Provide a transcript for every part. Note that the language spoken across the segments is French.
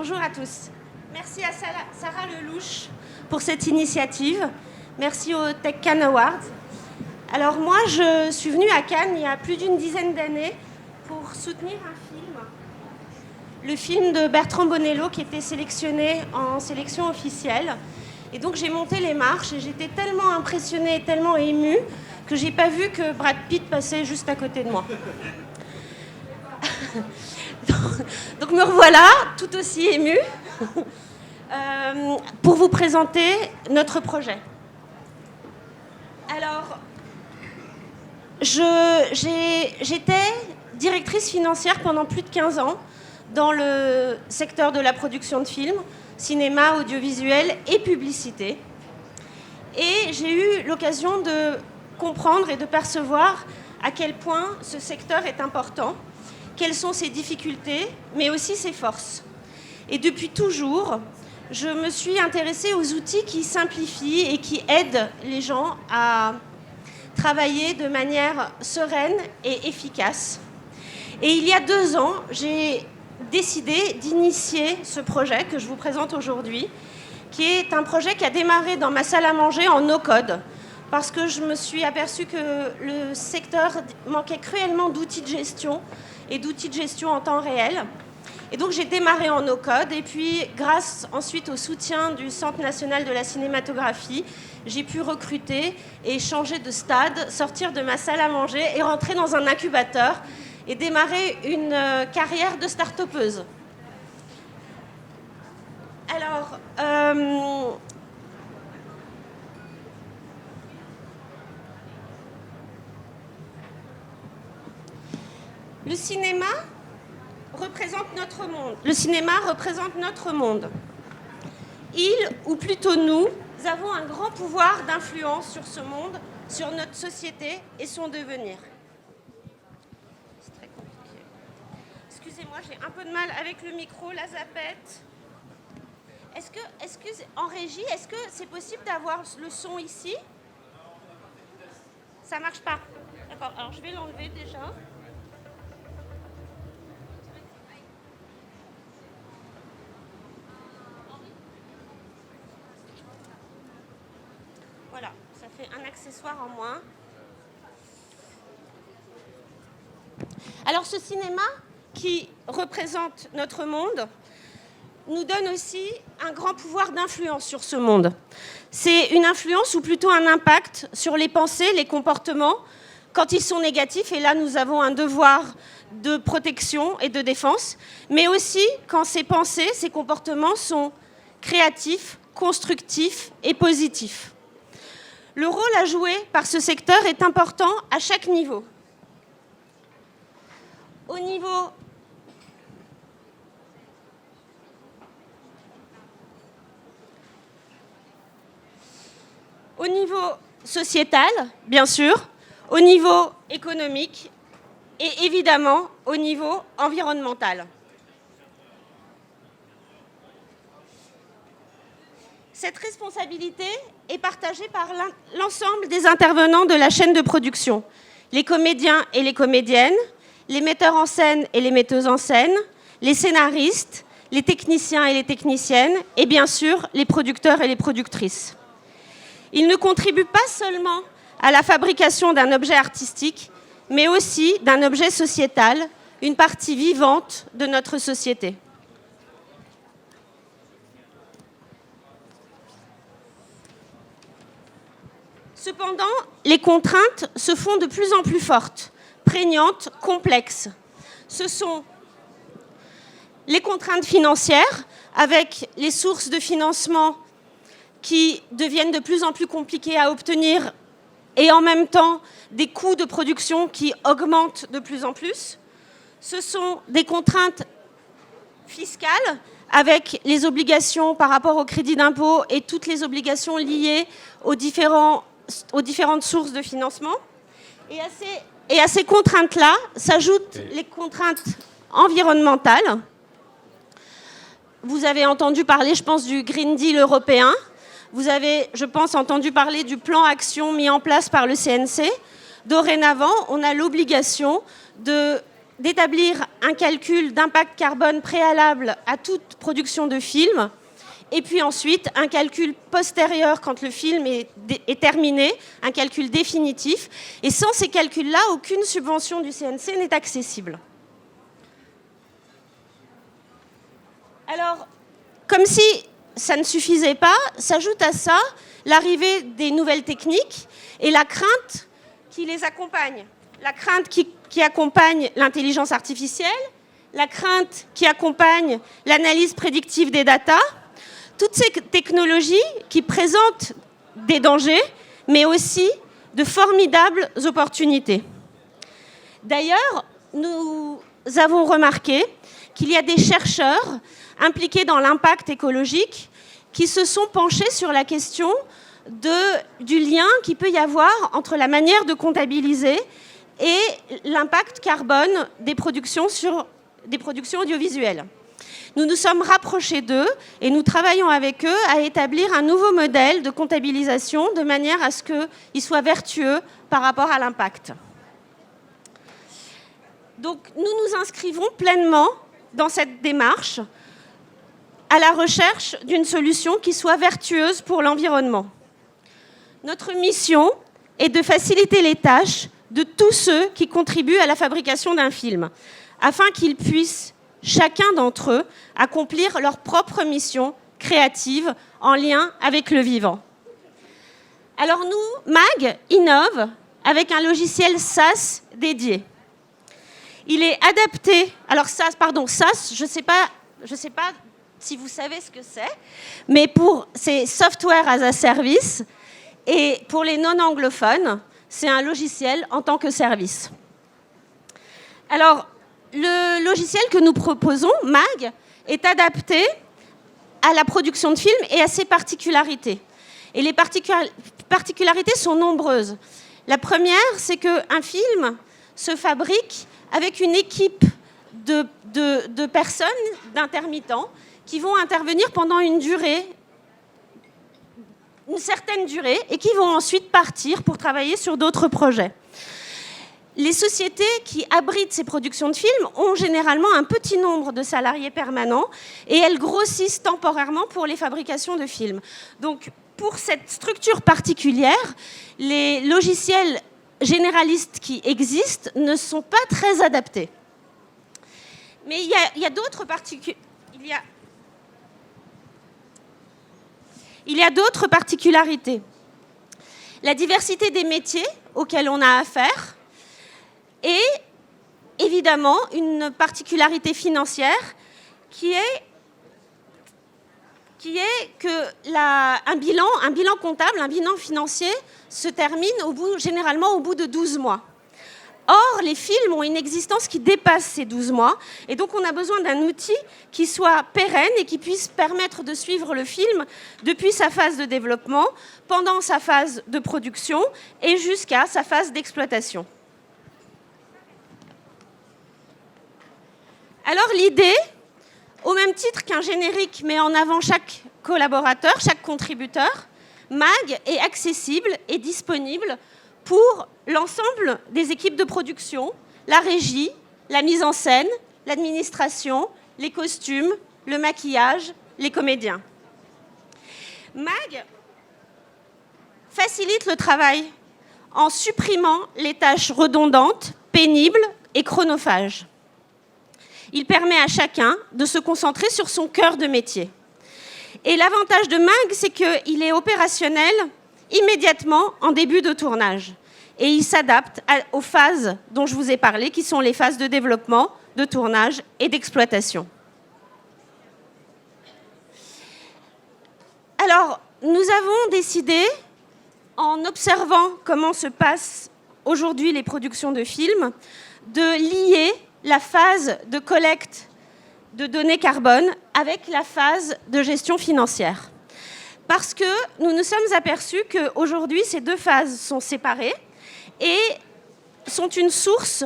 Bonjour à tous. Merci à Sarah Lelouch pour cette initiative. Merci au Tech Cannes Awards. Alors moi, je suis venue à Cannes il y a plus d'une dizaine d'années pour soutenir un film. Le film de Bertrand Bonello qui était sélectionné en sélection officielle. Et donc j'ai monté les marches et j'étais tellement impressionnée, tellement émue que j'ai pas vu que Brad Pitt passait juste à côté de moi. Donc me revoilà, tout aussi émue, pour vous présenter notre projet. Alors, j'étais directrice financière pendant plus de 15 ans dans le secteur de la production de films, cinéma, audiovisuel et publicité. Et j'ai eu l'occasion de comprendre et de percevoir à quel point ce secteur est important, quelles sont ses difficultés, mais aussi ses forces. Et depuis toujours, je me suis intéressée aux outils qui simplifient et qui aident les gens à travailler de manière sereine et efficace. Et il y a 2 ans, j'ai décidé d'initier ce projet que je vous présente aujourd'hui, qui est un projet qui a démarré dans ma salle à manger en no-code, parce que je me suis aperçue que le secteur manquait cruellement d'outils de gestion et d'outils de gestion en temps réel. Et donc j'ai démarré en no-code, et puis grâce ensuite au soutien du Centre national de la cinématographie, j'ai pu recruter et changer de stade, sortir de ma salle à manger et rentrer dans un incubateur et démarrer une carrière de start-upeuse. Alors, le cinéma représente notre monde. Le cinéma représente notre monde. Il, ou plutôt nous, avons un grand pouvoir d'influence sur ce monde, sur notre société et son devenir. C'est très compliqué. Excusez-moi, j'ai un peu de mal avec le micro, la zapette. En régie, est-ce que c'est possible d'avoir le son ici? Ça marche pas. D'accord, alors je vais l'enlever déjà. Voilà, ça fait un accessoire en moins. Alors ce cinéma qui représente notre monde nous donne aussi un grand pouvoir d'influence sur ce monde. C'est une influence ou plutôt un impact sur les pensées, les comportements, quand ils sont négatifs, et là nous avons un devoir de protection et de défense, mais aussi quand ces pensées, ces comportements sont créatifs, constructifs et positifs. Le rôle à jouer par ce secteur est important à chaque niveau. Au niveau sociétal, bien sûr, au niveau économique et évidemment au niveau environnemental. Cette responsabilité est partagée par l'ensemble des intervenants de la chaîne de production, les comédiens et les comédiennes, les metteurs en scène et les metteuses en scène, les scénaristes, les techniciens et les techniciennes, et bien sûr les producteurs et les productrices. Ils ne contribuent pas seulement à la fabrication d'un objet artistique, mais aussi d'un objet sociétal, une partie vivante de notre société. Cependant, les contraintes se font de plus en plus fortes, prégnantes, complexes. Ce sont les contraintes financières, avec les sources de financement qui deviennent de plus en plus compliquées à obtenir, et en même temps des coûts de production qui augmentent de plus en plus. Ce sont des contraintes fiscales, avec les obligations par rapport au crédit d'impôt et toutes les obligations liées aux différentes sources de financement. Et à ces contraintes-là s'ajoutent les contraintes environnementales. Vous avez entendu parler, je pense, du Green Deal européen. Vous avez, je pense, entendu parler du plan action mis en place par le CNC. Dorénavant, on a l'obligation de d'établir un calcul d'impact carbone préalable à toute production de film, et puis ensuite un calcul postérieur quand le film est terminé, un calcul définitif. Et sans ces calculs-là, aucune subvention du CNC n'est accessible. Alors, comme si ça ne suffisait pas, s'ajoute à ça l'arrivée des nouvelles techniques et la crainte qui les accompagne. La crainte qui accompagne l'intelligence artificielle, la crainte qui accompagne l'analyse prédictive des datas, toutes ces technologies qui présentent des dangers, mais aussi de formidables opportunités. D'ailleurs, nous avons remarqué qu'il y a des chercheurs impliqués dans l'impact écologique qui se sont penchés sur la question du lien qu'il peut y avoir entre la manière de comptabiliser et l'impact carbone des productions audiovisuelles. Nous nous sommes rapprochés d'eux et nous travaillons avec eux à établir un nouveau modèle de comptabilisation de manière à ce qu'il soit vertueux par rapport à l'impact. Donc nous nous inscrivons pleinement dans cette démarche à la recherche d'une solution qui soit vertueuse pour l'environnement. Notre mission est de faciliter les tâches de tous ceux qui contribuent à la fabrication d'un film, afin qu'ils puissent, chacun d'entre eux, accomplir leur propre mission créative en lien avec le vivant. Alors nous, MAG innove avec un logiciel SaaS dédié. Il est adapté, alors SaaS, je ne sais pas si vous savez ce que c'est, mais c'est Software as a Service, et pour les non-anglophones, c'est un logiciel en tant que service. Alors, le logiciel que nous proposons, MAG, est adapté à la production de films et à ses particularités. Et les particularités sont nombreuses. La première, c'est qu'un film se fabrique avec une équipe de personnes, d'intermittents, qui vont intervenir pendant une certaine durée, et qui vont ensuite partir pour travailler sur d'autres projets. Les sociétés qui abritent ces productions de films ont généralement un petit nombre de salariés permanents et elles grossissent temporairement pour les fabrications de films. Donc, pour cette structure particulière, les logiciels généralistes qui existent ne sont pas très adaptés. Mais il y a d'autres particularités. La diversité des métiers auxquels on a affaire et évidemment une particularité financière qui est qu'un bilan comptable, un bilan financier se termine généralement au bout de 12 mois. Or, les films ont une existence qui dépasse ces 12 mois, et donc on a besoin d'un outil qui soit pérenne et qui puisse permettre de suivre le film depuis sa phase de développement, pendant sa phase de production et jusqu'à sa phase d'exploitation. Alors l'idée, au même titre qu'un générique met en avant chaque collaborateur, chaque contributeur, MAG est accessible et disponible pour l'ensemble des équipes de production, la régie, la mise en scène, l'administration, les costumes, le maquillage, les comédiens. MAG facilite le travail en supprimant les tâches redondantes, pénibles et chronophages. Il permet à chacun de se concentrer sur son cœur de métier. Et l'avantage de MAG, c'est qu'il est opérationnel immédiatement en début de tournage. Et il s'adapte aux phases dont je vous ai parlé, qui sont les phases de développement, de tournage et d'exploitation. Alors, nous avons décidé, en observant comment se passent aujourd'hui les productions de films, de lier la phase de collecte de données carbone avec la phase de gestion financière. Parce que nous nous sommes aperçus qu'aujourd'hui, ces deux phases sont séparées et sont une source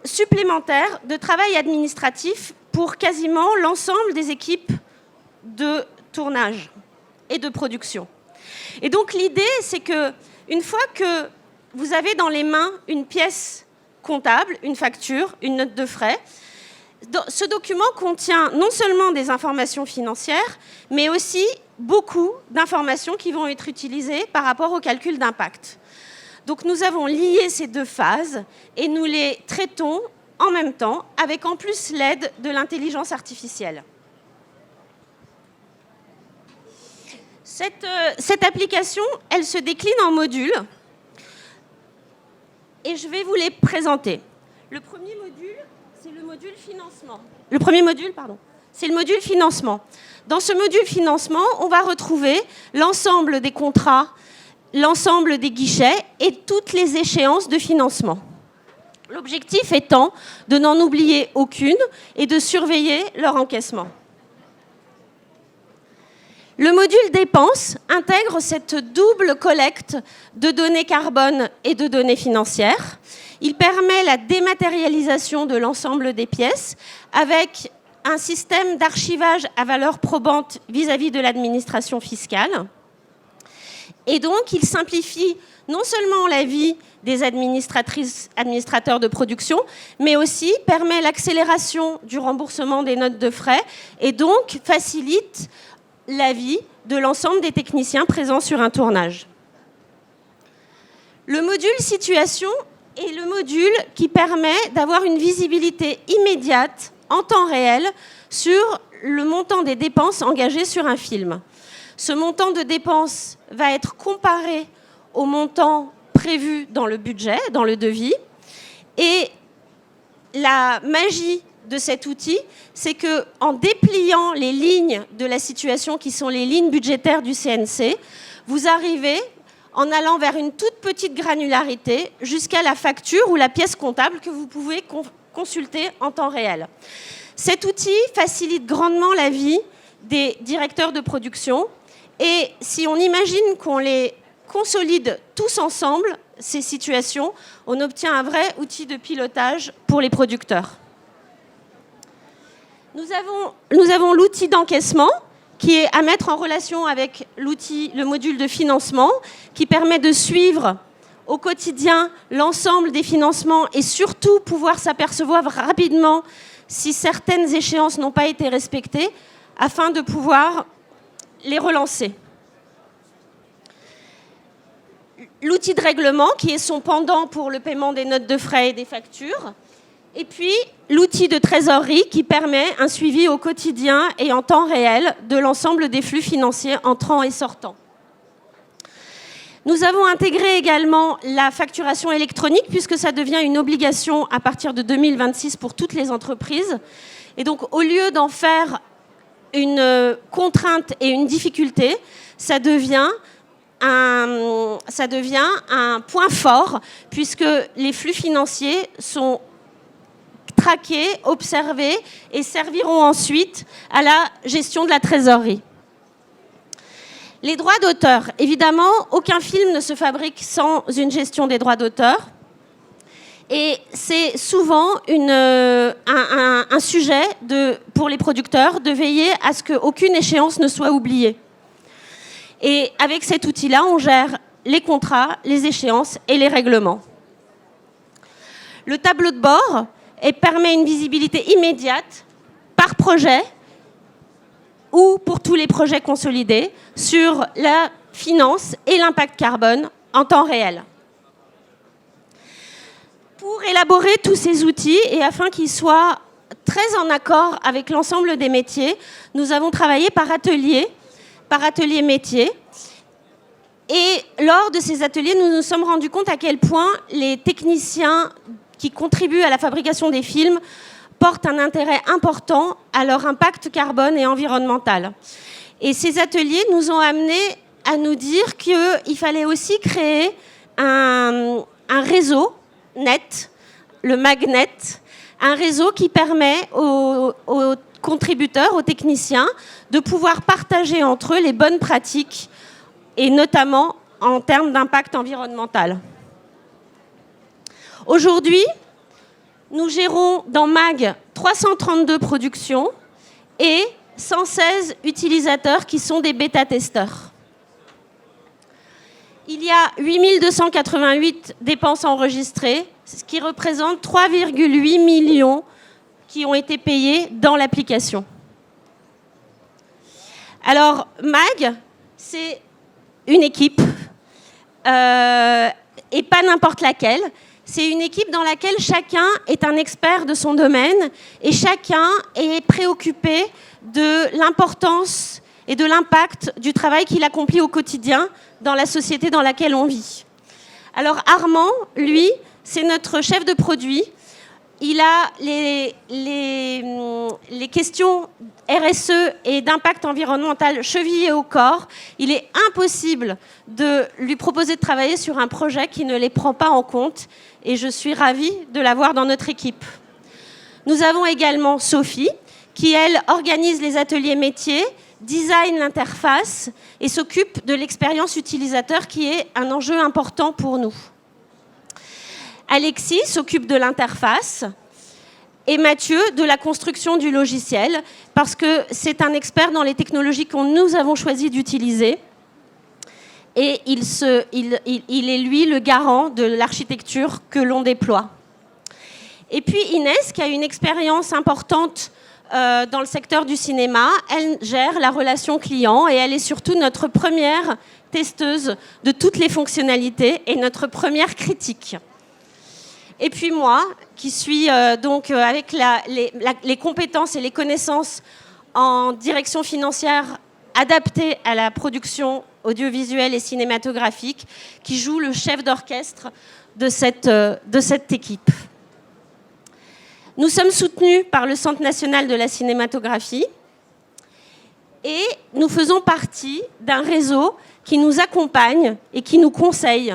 supplémentaire de travail administratif pour quasiment l'ensemble des équipes de tournage et de production. Et donc l'idée, c'est qu'une fois que vous avez dans les mains une pièce comptable, une facture, une note de frais. Ce document contient non seulement des informations financières, mais aussi beaucoup d'informations qui vont être utilisées par rapport au calcul d'impact. Donc nous avons lié ces deux phases et nous les traitons en même temps, avec en plus l'aide de l'intelligence artificielle. Cette application, elle se décline en modules et je vais vous les présenter. Le premier module, c'est le module financement. C'est le module financement. Dans ce module financement, on va retrouver l'ensemble des contrats, l'ensemble des guichets et toutes les échéances de financement. L'objectif étant de n'en oublier aucune et de surveiller leur encaissement. Le module dépenses intègre cette double collecte de données carbone et de données financières. Il permet la dématérialisation de l'ensemble des pièces avec un système d'archivage à valeur probante vis-à-vis de l'administration fiscale. Et donc, il simplifie non seulement la vie des administrateurs de production, mais aussi permet l'accélération du remboursement des notes de frais et donc facilite la vie de l'ensemble des techniciens présents sur un tournage. Le module situation est le module qui permet d'avoir une visibilité immédiate, en temps réel, sur le montant des dépenses engagées sur un film. Ce montant de dépenses va être comparé au montant prévu dans le budget, dans le devis. Et la magie de cet outil, c'est qu'en dépliant les lignes de la situation, qui sont les lignes budgétaires du CNC, vous arrivez, en allant vers une toute petite granularité, jusqu'à la facture ou la pièce comptable que vous pouvez consulter en temps réel. Cet outil facilite grandement la vie des directeurs de production. Et si on imagine qu'on les consolide tous ensemble, ces situations, on obtient un vrai outil de pilotage pour les producteurs. Nous avons l'outil d'encaissement qui est à mettre en relation avec le module de financement qui permet de suivre au quotidien l'ensemble des financements et surtout pouvoir s'apercevoir rapidement si certaines échéances n'ont pas été respectées afin de pouvoir les relancer. L'outil de règlement qui est son pendant pour le paiement des notes de frais et des factures. Et puis, l'outil de trésorerie qui permet un suivi au quotidien et en temps réel de l'ensemble des flux financiers entrants et sortants. Nous avons intégré également la facturation électronique puisque ça devient une obligation à partir de 2026 pour toutes les entreprises. Et donc, au lieu d'en faire une contrainte et une difficulté, ça devient un point fort puisque les flux financiers sont traqués, observés et serviront ensuite à la gestion de la trésorerie. Les droits d'auteur. Évidemment, aucun film ne se fabrique sans une gestion des droits d'auteur. Et c'est souvent un sujet pour les producteurs de veiller à ce qu'aucune échéance ne soit oubliée. Et avec cet outil-là, on gère les contrats, les échéances et les règlements. Le tableau de bord permet une visibilité immédiate par projet ou pour tous les projets consolidés sur la finance et l'impact carbone en temps réel. Pour élaborer tous ces outils et afin qu'ils soient très en accord avec l'ensemble des métiers, nous avons travaillé par atelier métier. Et lors de ces ateliers, nous nous sommes rendus compte à quel point les techniciens qui contribuent à la fabrication des films portent un intérêt important à leur impact carbone et environnemental. Et ces ateliers nous ont amenés à nous dire qu'il fallait aussi créer un réseau net, le Magnet, un réseau qui permet aux contributeurs, aux techniciens, de pouvoir partager entre eux les bonnes pratiques, et notamment en termes d'impact environnemental. Aujourd'hui, nous gérons dans MAG 332 productions et 116 utilisateurs qui sont des bêta-testeurs. il y a 8288 dépenses enregistrées, ce qui représente 3,8 millions qui ont été payés dans l'application. Alors, MAG, c'est une équipe, et pas n'importe laquelle. C'est une équipe dans laquelle chacun est un expert de son domaine et chacun est préoccupé de l'importance et de l'impact du travail qu'il accomplit au quotidien dans la société dans laquelle on vit. Alors Armand, lui, c'est notre chef de produit. Il a les questions RSE et d'impact environnemental chevillées au corps. Il est impossible de lui proposer de travailler sur un projet qui ne les prend pas en compte. Et je suis ravie de l'avoir dans notre équipe. Nous avons également Sophie, qui, elle, organise les ateliers métiers, design l'interface et s'occupe de l'expérience utilisateur, qui est un enjeu important pour nous. Alexis s'occupe de l'interface et Mathieu de la construction du logiciel, parce que c'est un expert dans les technologies que nous avons choisi d'utiliser. Et il est, lui, le garant de l'architecture que l'on déploie. Et puis Inès, qui a une expérience importante dans le secteur du cinéma, elle gère la relation client et elle est surtout notre première testeuse de toutes les fonctionnalités et notre première critique. Et puis moi, qui suis donc avec les compétences et les connaissances en direction financière adaptées à la production audiovisuelle et cinématographique, qui joue le chef d'orchestre de cette équipe. Nous sommes soutenus par le Centre national de la cinématographie et nous faisons partie d'un réseau qui nous accompagne et qui nous conseille.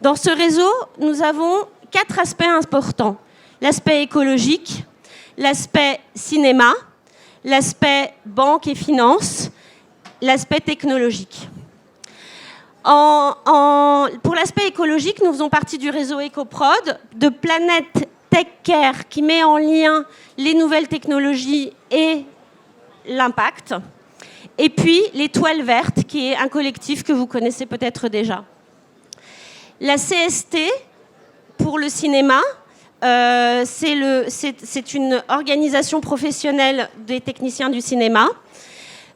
Dans ce réseau, nous avons 4 aspects importants. L'aspect écologique, l'aspect cinéma, l'aspect banque et finance, l'aspect technologique. Pour l'aspect écologique, nous faisons partie du réseau EcoProd, de Planète Tech Care, qui met en lien les nouvelles technologies et l'impact. Et puis l'Étoile Verte, qui est un collectif que vous connaissez peut-être déjà. La CST, pour le cinéma, c'est une organisation professionnelle des techniciens du cinéma.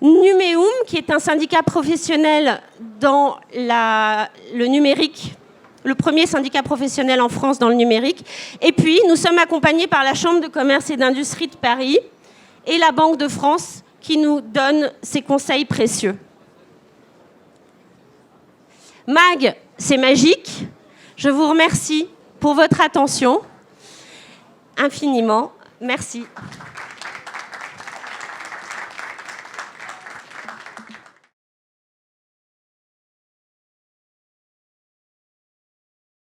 Numéum, qui est un syndicat professionnel dans le numérique, le premier syndicat professionnel en France dans le numérique. Et puis, nous sommes accompagnés par la Chambre de commerce et d'industrie de Paris et la Banque de France, qui nous donne ses conseils précieux. MAG, c'est magique. Je vous remercie pour votre attention infiniment. Merci.